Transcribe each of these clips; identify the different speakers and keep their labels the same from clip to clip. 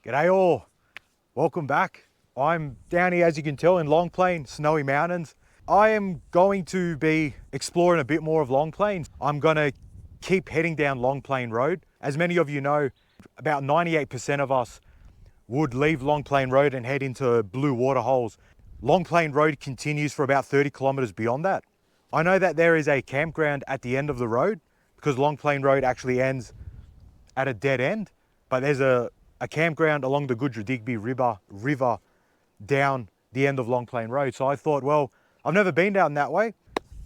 Speaker 1: G'day all, welcome back. I'm down here, as you can tell, in Long Plain, Snowy Mountains. I am going to be exploring a bit more of Long Plain. I'm gonna keep heading down Long Plain Road. As many of you know, about 98% of us would leave Long Plain Road and head into Blue Waterholes. Long Plain Road continues for about 30 kilometers beyond that. I know that there is a campground at the end of the road because Long Plain Road actually ends at a dead end, but there's a campground along the Goodradigbee River down the end of Long Plain Road. So I thought, well, I've never been down that way.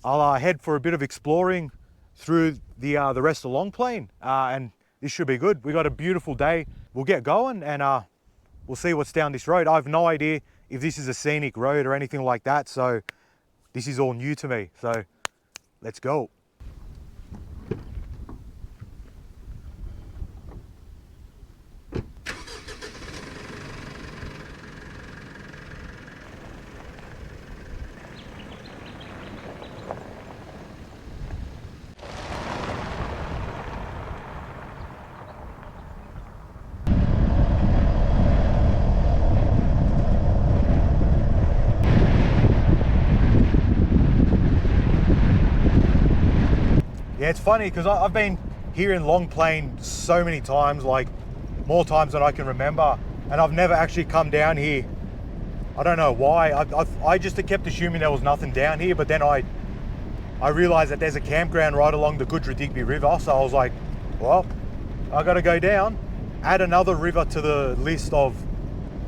Speaker 1: I'll head for a bit of exploring through the rest of Long Plain, and this should be good. We got a beautiful day. We'll get going and we'll see what's down this road. I have no idea if this is a scenic road or anything like that, so this is all new to me. So let's go. Yeah, it's funny because I've been here in Long Plain so many times, like more times than I can remember, and I've never actually come down here. I don't know why. I just kept assuming there was nothing down here, but then I realized that there's a campground right along the Goodradigbee River, so I was like, well, I gotta go down, add another river to the list of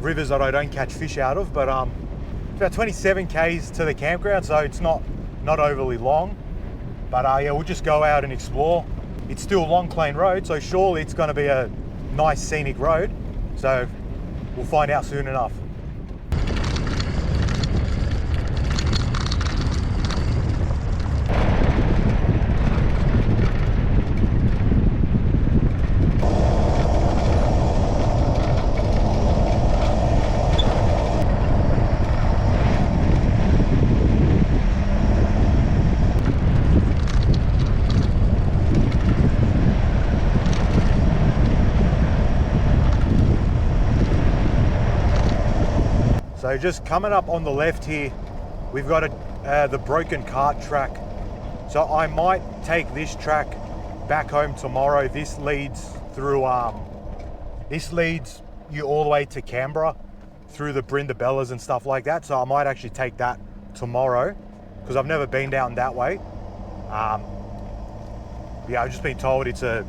Speaker 1: rivers that I don't catch fish out of. But it's about 27 k's to the campground, so it's not overly long. But yeah, we'll just go out and explore. It's still Long Plain Road, so surely it's gonna be a nice scenic road. So we'll find out soon enough. So just coming up on the left here, we've got the broken cart track. So I might take this track back home tomorrow. This leads through, this leads you all the way to Canberra through the Brindabellas and stuff like that. So I might actually take that tomorrow because I've never been down that way. Yeah, I've just been told it's a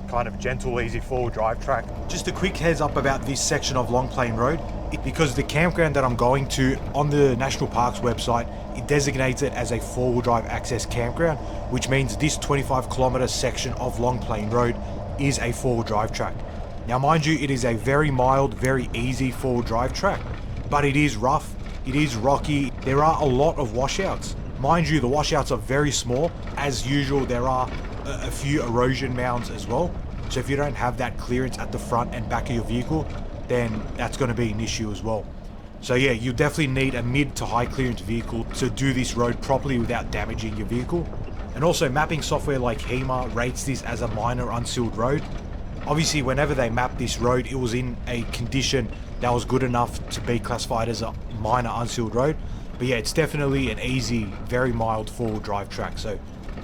Speaker 1: kind of gentle, easy four-wheel drive track. Just a quick heads up about this section of Long Plain Road, because the campground that I'm going to on the National Parks website, it designates it as a four-wheel drive access campground, which means this 25-kilometer section of Long Plain Road is a four-wheel drive track. Now, mind you, it is a very mild, very easy four-wheel drive track, but it is rough, it is rocky, there are a lot of washouts. Mind you, the washouts are very small. As usual, there are a few erosion mounds as well. So if you don't have that clearance at the front and back of your vehicle, then that's going to be an issue as well. So yeah, you definitely need a mid to high clearance vehicle to do this road properly without damaging your vehicle. And also, mapping software like HEMA rates this as a minor unsealed road. Obviously, whenever they mapped this road, it was in a condition that was good enough to be classified as a minor unsealed road. But yeah, it's definitely an easy, very mild four-wheel drive track. So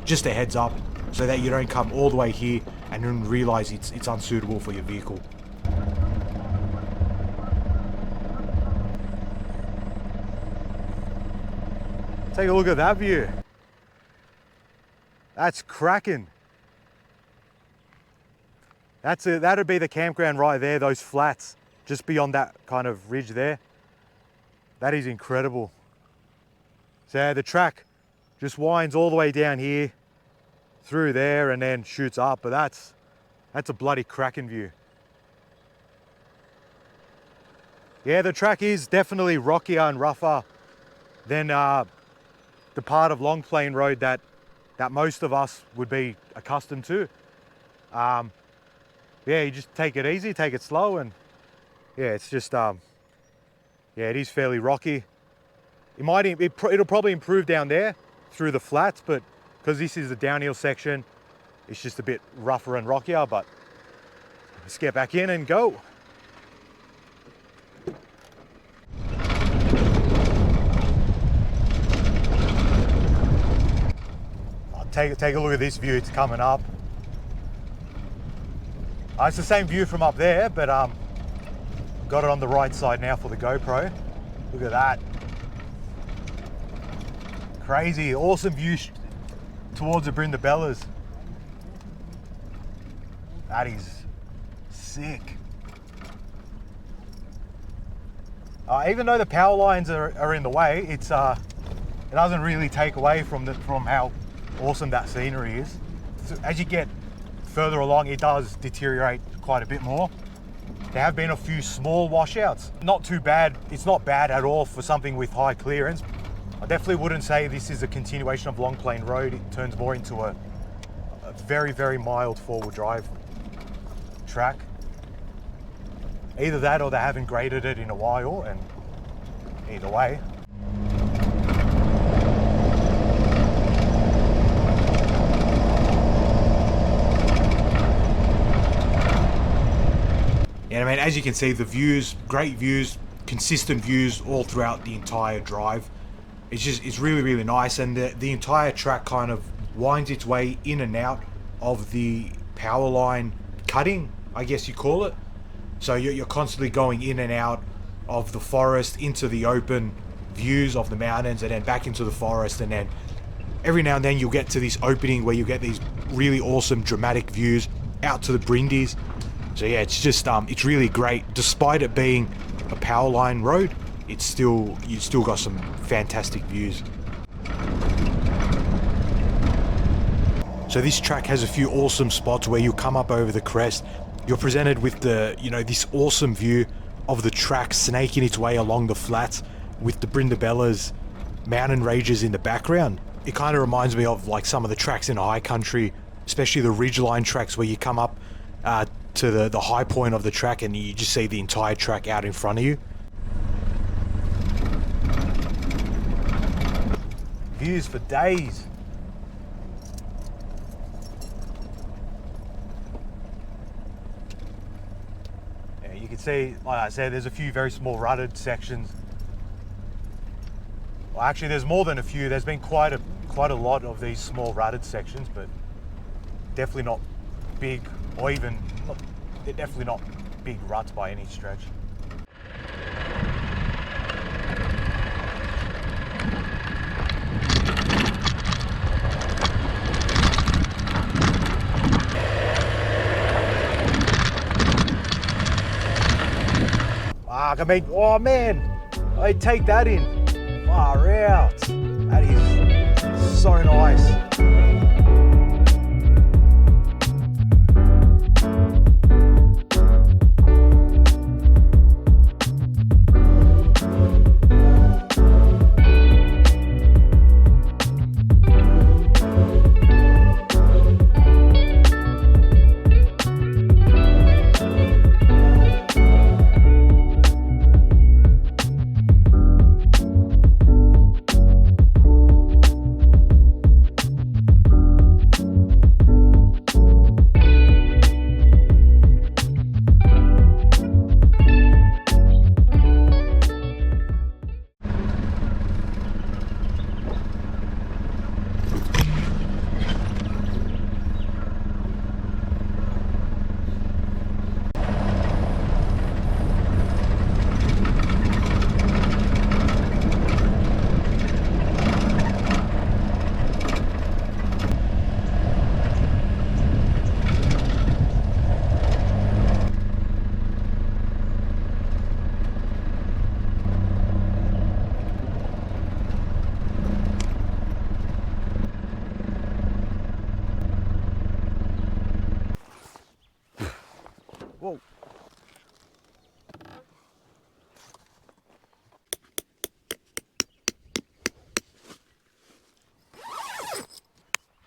Speaker 1: just a heads up so that you don't come all the way here and then realize it's unsuitable for your vehicle. Take a look at that view. That's cracking. That'd be the campground right there, those flats, just beyond that kind of ridge there. That is incredible. So the track just winds all the way down here, through there, and then shoots up, but that's a bloody cracking view. Yeah, the track is definitely rockier and rougher than the part of Long Plain Road that most of us would be accustomed to. Yeah, you just take it easy, take it slow, and yeah, it's just yeah, it is fairly rocky. It'll probably improve down there through the flats, but because this is a downhill section, it's just a bit rougher and rockier. But let's get back in and go. take a look at this view. It's coming up. It's the same view from up there, but got it on the right side now for the GoPro. Look at that. Crazy, awesome view towards the Brindabellas. That is sick. Even though the power lines are in the way, it doesn't really take away from how awesome that scenery is. So as you get further along, it does deteriorate quite a bit more. There have been a few small washouts. Not too bad. It's not bad at all for something with high clearance. I definitely wouldn't say this is a continuation of Long Plain Road. It turns more into a very, very mild four-wheel drive track. Either that or they haven't graded it in a while, and either way. And I mean, as you can see, the views, great views, consistent views all throughout the entire drive. It's really, really nice, and the entire track kind of winds its way in and out of the power line cutting, I guess you call it. So you're constantly going in and out of the forest into the open views of the mountains, and then back into the forest, and then every now and then you'll get to this opening where you get these really awesome dramatic views out to the Brindies. So yeah, it's just it's really great. Despite it being a power line road, you still got some fantastic views. So this track has a few awesome spots where you come up over the crest. You're presented with this awesome view of the track snaking its way along the flats with the Brindabellas mountain ranges in the background. It kind of reminds me of like some of the tracks in high country, especially the ridgeline tracks where you come up to the high point of the track and you just see the entire track out in front of you. Views for days. You can see, like I said, there's a few very small rutted sections. Well, actually, there's more than a few. There's been quite a lot of these small rutted sections, but definitely not big, or even they're definitely not big ruts by any stretch. I mean, oh man, I take that in. Far out. That is so nice. Whoa.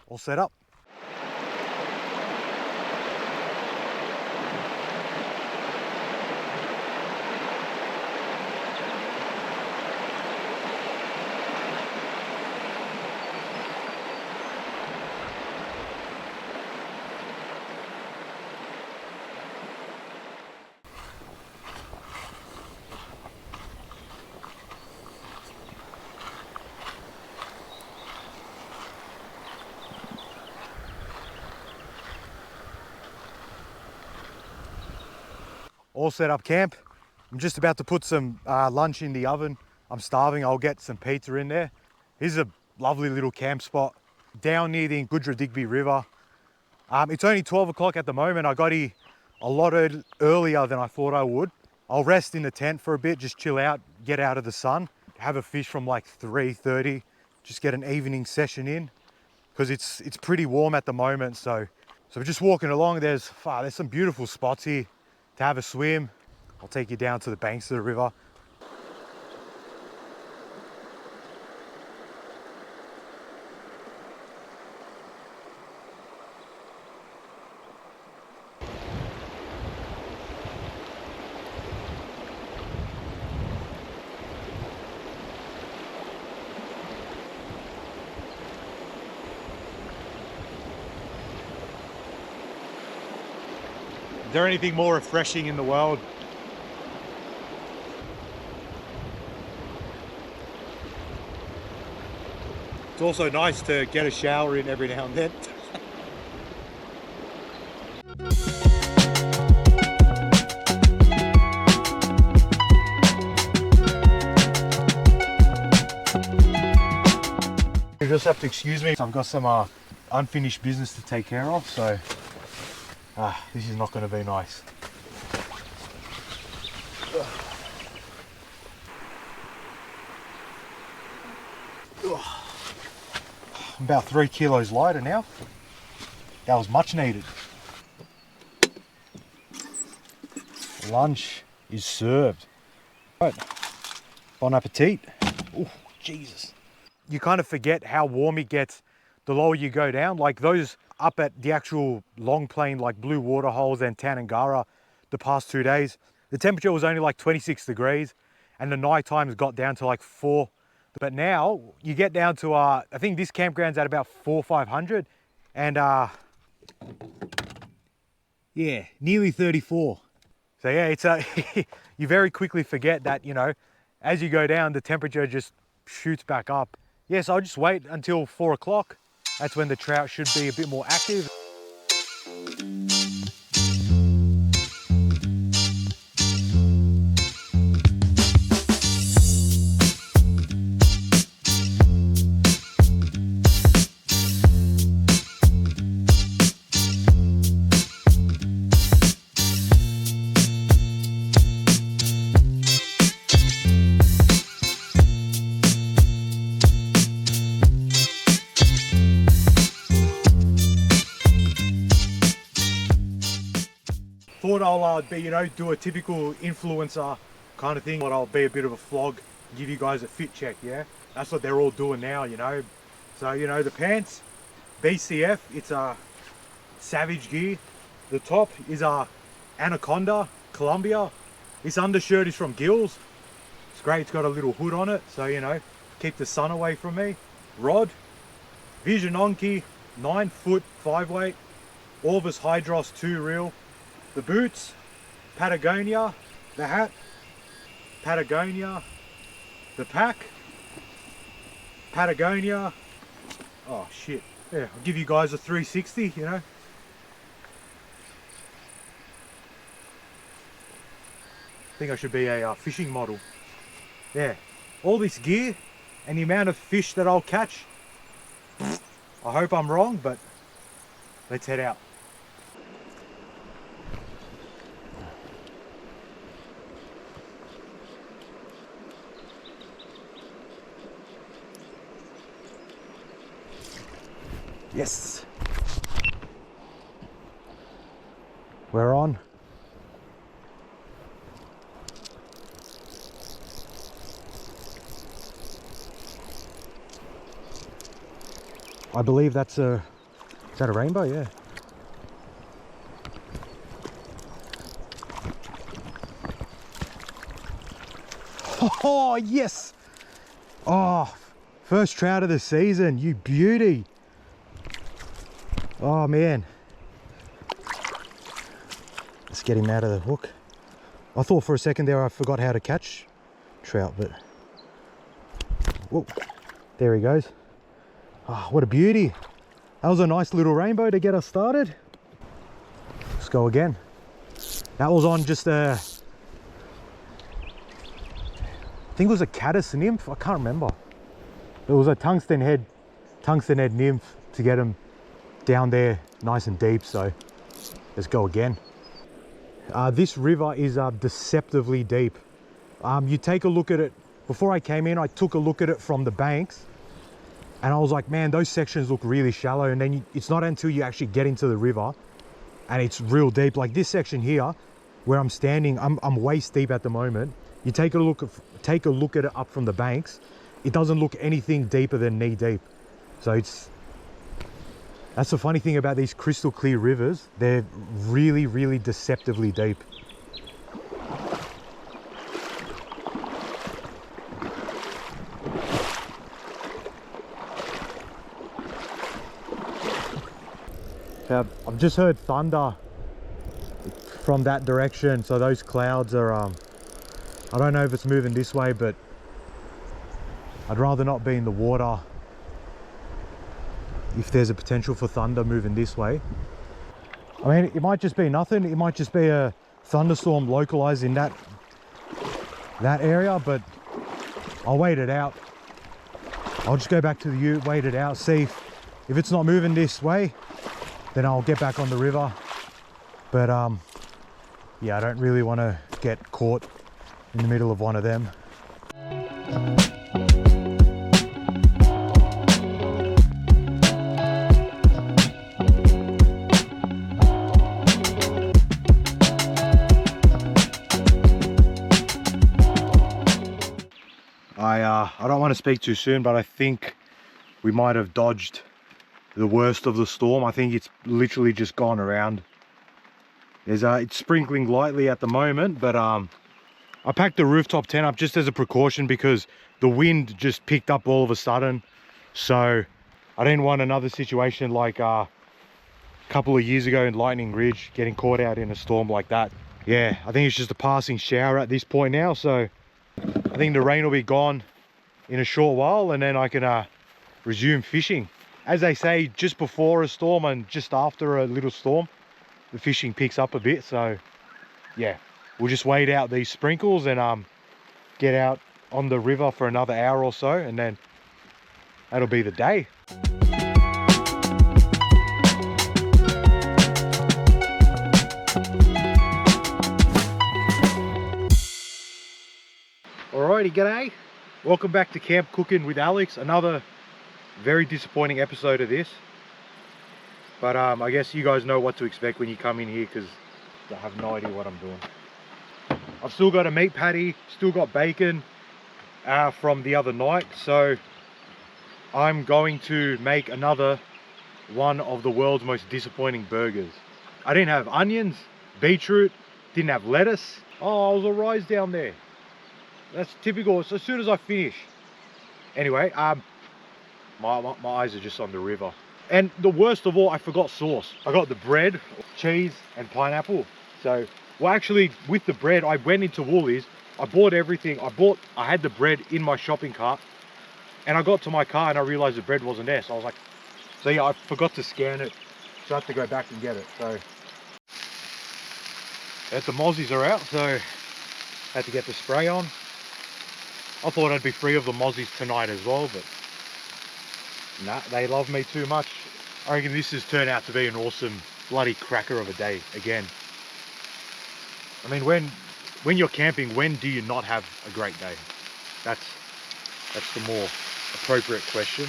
Speaker 1: All set up. all set up camp. I'm just about to put some lunch in the oven. I'm starving. I'll get some pizza in there. Here's a lovely little camp spot down near the Goodradigbee River. It's only 12 o'clock at the moment. I got here a lot earlier than I thought I would. I'll rest in the tent for a bit, just chill out, get out of the sun, have a fish from like 3:30, just get an evening session in, because it's pretty warm at the moment. So we're just walking along. There's some beautiful spots here to have a swim. I'll take you down to the banks of the river. Is there anything more refreshing in the world? It's also nice to get a shower in every now and then. You just have to excuse me. I've got some unfinished business to take care of, so this is not going to be nice. I'm about 3 kilos lighter now. That was much needed. Lunch is served. Right. Bon appetit. Oh, Jesus. You kind of forget how warm it gets the lower you go down. Like those up at the actual long plain, like Blue Waterholes and Tanangara, the past 2 days, the temperature was only like 26 degrees and the night times got down to like 4. But now you get down to, I think this campground's at about 400-500 and yeah, nearly 34. So yeah, it's you very quickly forget that, you know, as you go down, the temperature just shoots back up. Yeah, so I'll just wait until 4 o'clock. That's when the trout should be a bit more active. Thought I'll be, you know, do a typical influencer kind of thing. But I'll be a bit of a vlog, give you guys a fit check, yeah? That's what they're all doing now, you know? So, you know, the pants, BCF, it's a Savage gear. The top is a Anaconda, Columbia. This undershirt is from Gills. It's great, it's got a little hood on it, so, you know, keep the sun away from me. Rod, Vision Onki, 9-foot 5-weight, Orbis Hydros 2 reel. The boots, Patagonia. The hat, Patagonia. The pack, Patagonia. Oh shit. Yeah, I'll give you guys a 360, you know. I think I should be a fishing model. Yeah, all this gear and the amount of fish that I'll catch. I hope I'm wrong, but let's head out. Yes, we're on. I believe that's is that a rainbow? Yeah. Oh yes. Oh, first trout of the season, you beauty. Oh man, let's get him out of the hook. I thought for a second there I forgot how to catch trout, but whoa, there he goes. Oh, what a beauty. That was a nice little rainbow to get us started. Let's go again. That was on just a, I think it was a caddis nymph. I can't remember. It was a tungsten head nymph to get them down there nice and deep. So let's go again. This river is deceptively deep. You take a look at it. Before I came in, I took a look at it from the banks, and I was like, man, those sections look really shallow. And then it's not until you actually get into the river and it's real deep. Like this section here where I'm standing, I'm waist deep at the moment. You take a look at it up from the banks, it doesn't look anything deeper than knee deep. So that's the funny thing about these crystal clear rivers. They're really, really deceptively deep. I've just heard thunder from that direction. So those clouds are, I don't know if it's moving this way, but I'd rather not be in the water if there's a potential for thunder moving this way. I mean, it might just be nothing. It might just be a thunderstorm localized in that area, but I'll wait it out. I'll just go back to the ute, wait it out, see if it's not moving this way, then I'll get back on the river. But yeah, I don't really want to get caught in the middle of one of them. I don't want to speak too soon, but I think we might have dodged the worst of the storm. I think it's literally just gone around. It's sprinkling lightly at the moment, but I packed the rooftop tent up just as a precaution because the wind just picked up all of a sudden. So I didn't want another situation like a couple of years ago in Lightning Ridge, getting caught out in a storm like that. Yeah, I think it's just a passing shower at this point now. So I think the rain will be gone in a short while, and then I can resume fishing. As they say, just before a storm and just after a little storm, the fishing picks up a bit. So yeah, we'll just wait out these sprinkles and get out on the river for another hour or so, and then that'll be the day. Alrighty, g'day. Welcome back to Camp Cooking with Alex. Another very disappointing episode of this. But I guess you guys know what to expect when you come in here, because I have no idea what I'm doing. I've still got a meat patty, still got bacon from the other night. So I'm going to make another one of the world's most disappointing burgers. I didn't have onions, beetroot, didn't have lettuce. Oh, I was a rise down there. That's typical. So as soon as I finish. Anyway, my eyes are just on the river. And the worst of all, I forgot sauce. I got the bread, cheese, and pineapple. So, well, actually, with the bread, I went into Woolies. I bought everything. I had the bread in my shopping cart. And I got to my car and I realized the bread wasn't there. So I was like, so yeah, I forgot to scan it. So I have to go back and get it. So, the mozzies are out. So, I had to get the spray on. I thought I'd be free of the mozzies tonight as well, but nah, they love me too much. I reckon this has turned out to be an awesome bloody cracker of a day again. I mean, when you're camping, when do you not have a great day? That's the more appropriate question.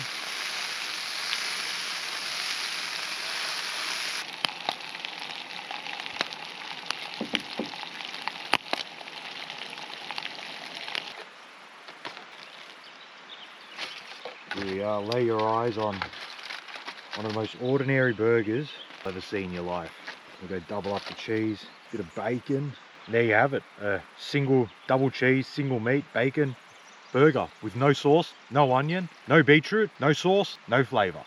Speaker 1: Here we are. Lay your eyes on one of the most ordinary burgers you've ever seen in your life. We'll go double up the cheese, bit of bacon. And there you have it. A single double cheese, single meat, bacon burger with no sauce, no onion, no beetroot, no sauce, no flavour.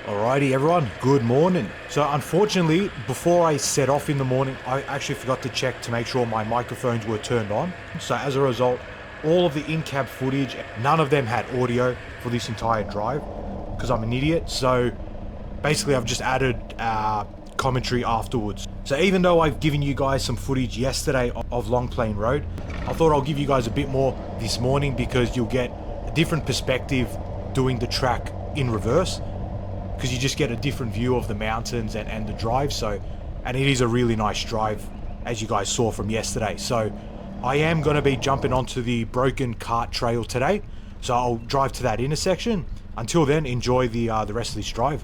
Speaker 1: Alrighty everyone, good morning. So unfortunately, before I set off in the morning, I actually forgot to check to make sure my microphones were turned on. So as a result, all of the in-cab footage, none of them had audio for this entire drive, because I'm an idiot. So basically I've just added commentary afterwards. So even though I've given you guys some footage yesterday of Long Plain Road, I thought I'll give you guys a bit more this morning because you'll get a different perspective doing the track in reverse, because you just get a different view of the mountains and the drive. So, and it is a really nice drive, as you guys saw from yesterday. So I am going to be jumping onto the broken cart trail today, so I'll drive to that intersection. Until then, enjoy the rest of this drive.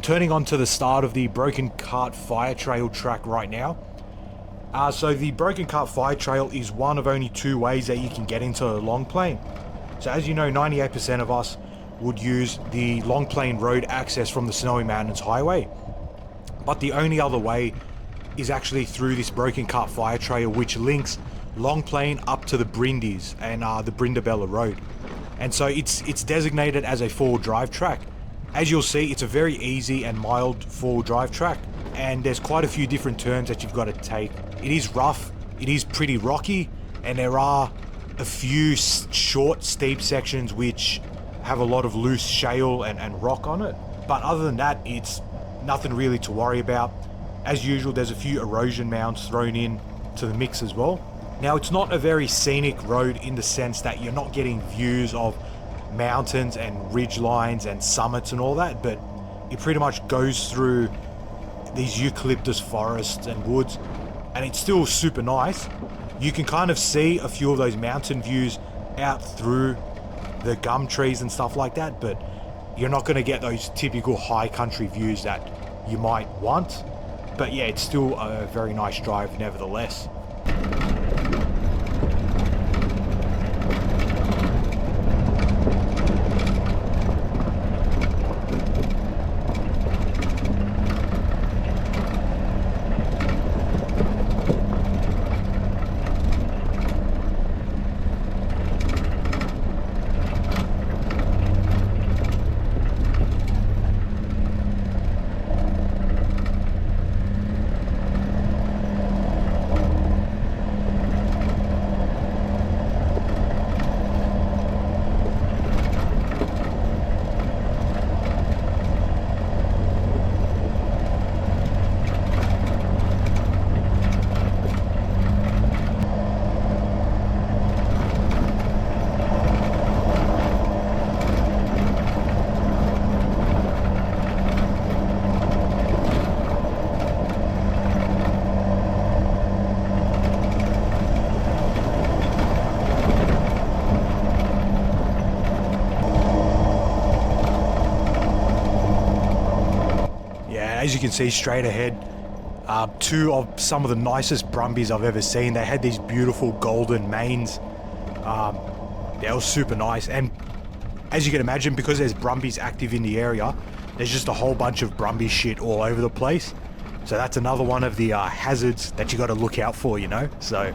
Speaker 1: Turning onto the start of the Broken Cart Fire Trail track right now. So the Broken Cart Fire Trail is one of only two ways that you can get into Long Plain. So as you know, 98% of us would use the Long Plain Road access from the Snowy Mountains Highway. But the only other way is actually through this Broken Cart Fire Trail, which links Long Plain up to the Brindis and the Brindabella Road. And so it's designated as a four-wheel drive track. As you'll see, it's a very easy and mild four-wheel drive track, and there's quite a few different turns that you've got to take. It is rough, it is pretty rocky, and there are a few short, steep sections which have a lot of loose shale and rock on it. But other than that, it's nothing really to worry about. As usual, there's a few erosion mounds thrown in to the mix as well. Now, it's not a very scenic road in the sense that you're not getting views of mountains and ridge lines and summits and all that, but it pretty much goes through these eucalyptus forests and woods, and it's still super nice. You can kind of see a few of those mountain views out through the gum trees and stuff like that, but you're not going to get those typical high country views that you might want. But yeah, it's still a very nice drive nevertheless. As you can see straight ahead, two of some of the nicest brumbies I've ever seen. They had these beautiful golden manes. They were super nice, and as you can imagine, because there's brumbies active in the area, there's just a whole bunch of brumby shit all over the place. So that's another one of the hazards that you got to look out for, you know. So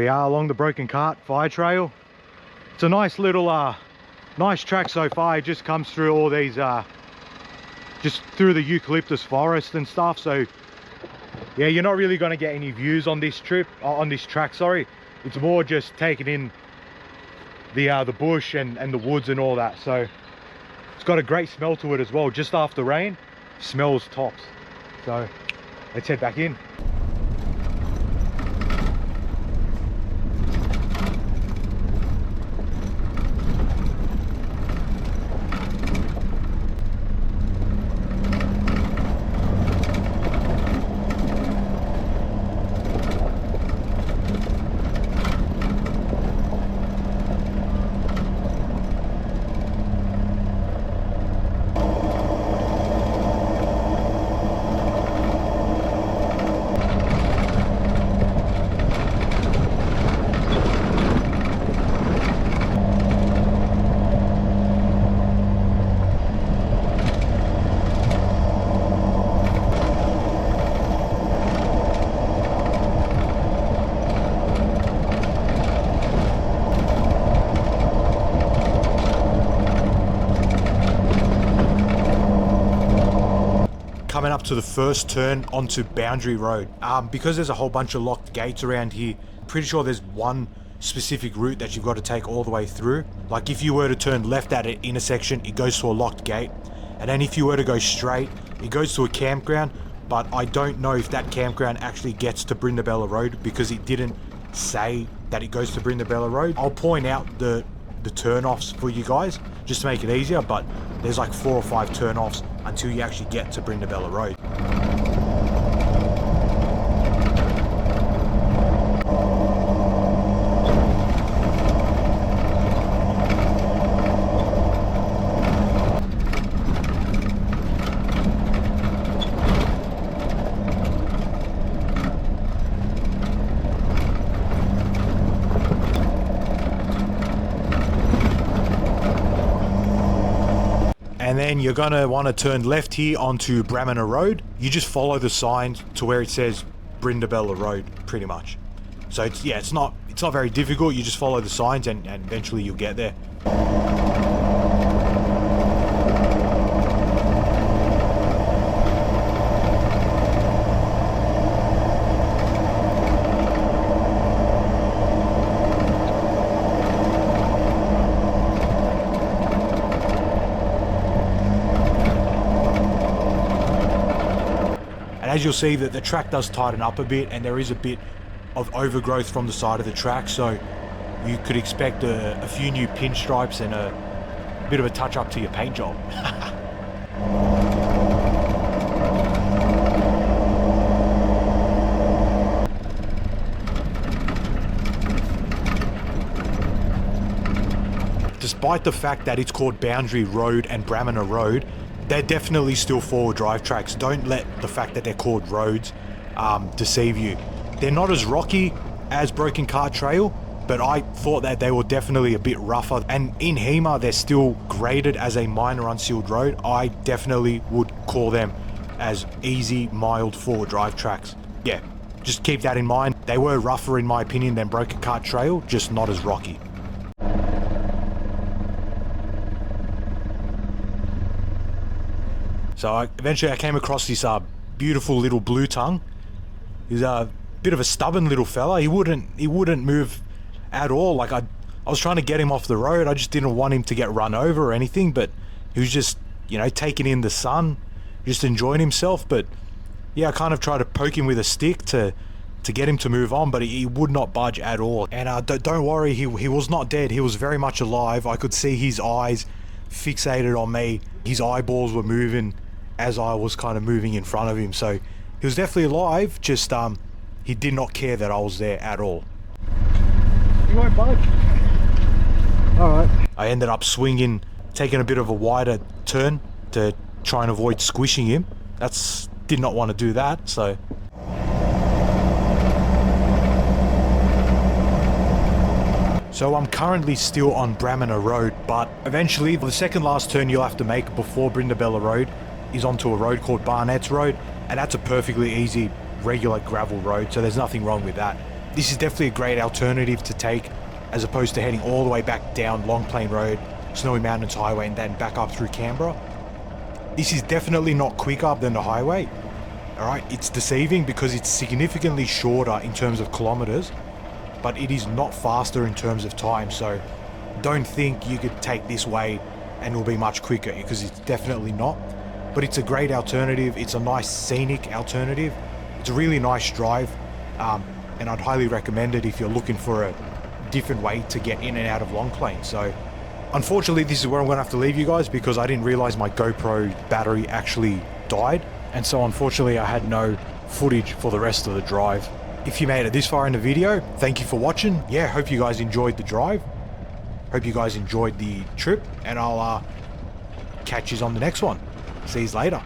Speaker 1: we are along the Broken Cart Fire Trail. It's a nice little nice track so far. It just comes through all these just through the eucalyptus forest and stuff, so yeah, you're not really going to get any views on this trip, on this track, sorry. It's more just taking in the bush and the woods and all that. So it's got a great smell to it as well. Just after rain, smells tops. So let's head back in. Coming up to the first turn onto Boundary Road. Because there's a whole bunch of locked gates around here, pretty sure there's one specific route that you've got to take all the way through. Like if you were to turn left at an intersection, it goes to a locked gate. And then if you were to go straight, it goes to a campground. But I don't know if that campground actually gets to Brindabella Road because it didn't say that it goes to Brindabella Road. I'll point out the turn-offs for you guys just to make it easier, but there's like 4 or 5 turn-offs until you actually get to Brindabella Road. And then you're gonna want to turn left here onto Bramina Road. You just follow the sign to where it says Brindabella Road, pretty much. So it's not very difficult. You just follow the signs and eventually you'll get there. As you'll see that the track does tighten up a bit and there is a bit of overgrowth from the side of the track, so you could expect a few new pinstripes and a bit of a touch up to your paint job. Despite the fact that it's called Boundary Road and Bramina Road, they're definitely still 4-wheel drive tracks. Don't let the fact that they're called roads deceive you. They're not as rocky as Broken Cart Trail, but I thought that they were definitely a bit rougher. And in HEMA, they're still graded as a minor unsealed road. I definitely would call them as easy, mild 4-wheel drive tracks. Yeah, just keep that in mind. They were rougher in my opinion than Broken Cart Trail, just not as rocky. So eventually I came across this beautiful little blue tongue. He's a bit of a stubborn little fella. He wouldn't move at all. Like I was trying to get him off the road. I just didn't want him to get run over or anything, but he was just, you know, taking in the sun, just enjoying himself. But yeah, I kind of tried to poke him with a stick to get him to move on, but he would not budge at all. And don't worry, he was not dead. He was very much alive. I could see his eyes fixated on me. His eyeballs were moving as I was kind of moving in front of him, so he was definitely alive, just he did not care that I was there at all.
Speaker 2: You won't budge. Alright.
Speaker 1: I ended up swinging, taking a bit of a wider turn to try and avoid squishing him. Did not want to do that, so. So I'm currently still on Bramina Road, but eventually the second last turn you'll have to make before Brindabella Road is onto a road called Barnett's Road, and that's a perfectly easy regular gravel road, so there's nothing wrong with that. This is definitely a great alternative to take as opposed to heading all the way back down Long Plain Road, Snowy Mountains Highway, and then back up through Canberra. This is definitely not quicker than the highway. Alright, it's deceiving because it's significantly shorter in terms of kilometers, but it is not faster in terms of time, so don't think you could take this way and it'll be much quicker, because it's definitely not. But it's a great alternative. It's a nice scenic alternative. It's a really nice drive, and I'd highly recommend it if you're looking for a different way to get in and out of Long Plain. So unfortunately, this is where I'm going to have to leave you guys, because I didn't realize my GoPro battery actually died, and so unfortunately I had no footage for the rest of the drive. If you made it this far in the video, thank you for watching. Yeah, hope you guys enjoyed the drive. Hope you guys enjoyed the trip, and I'll catch you on the next one. See you later.